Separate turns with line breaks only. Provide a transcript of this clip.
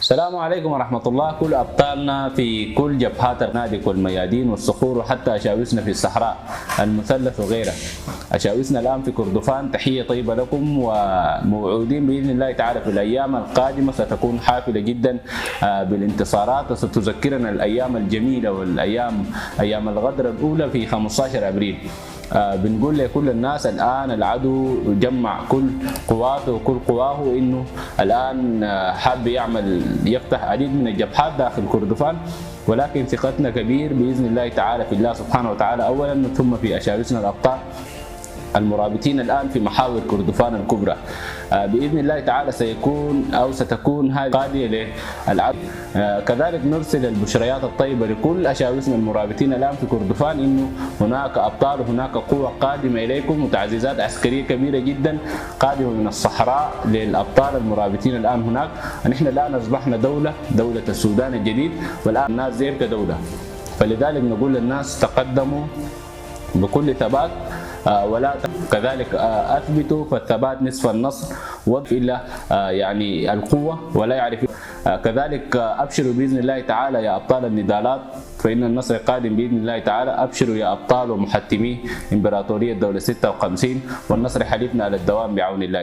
السلام عليكم ورحمة الله. كل أبطالنا في كل جبهات النادق والميادين والصخور وحتى أشاوسنا في الصحراء المثلث وغيرها. أشاوسنا الآن في كردفان، تحية طيبة لكم، وموعودين بإذن الله تعالى في الأيام القادمة ستكون حافلة جدا بالانتصارات، وستذكرنا الأيام الجميلة والأيام أيام الغدر الأولى في 15 أبريل. بنقول لكل الناس الآن العدو جمع كل قواته وكل قواه، إنه الآن حاب يفتح عديد من الجبهات داخل كردفان، ولكن ثقتنا كبير بإذن الله تعالى في الله سبحانه وتعالى أولا، ثم في أشاوسنا الأبطال المرابطين الآن في محاور كردفان الكبرى. بإذن الله تعالى ستكون هذه قادمة للعدو. كذلك نرسل البشريات الطيبة لكل أشاوسنا المرابطين الآن في كردفان، إنه هناك أبطال وهناك قوة قادمة إليكم، وتعزيزات عسكرية كبيرة جدا قادمة من الصحراء للأبطال المرابطين الآن هناك. نحن الآن أصبحنا دولة السودان الجديد، والآن الناس زي كدولة، فلذلك نقول للناس تقدموا بكل ثبات، ولا كذلك اثبتوا، فالثبات نصف النصر، إلا يعني القوه ولا يعرف. كذلك ابشروا باذن الله تعالى يا ابطال النضالات، فان النصر قادم باذن الله تعالى. ابشروا يا ابطال ومحتمي امبراطوريه دوله 56، والنصر حليفنا على الدوام بعون الله.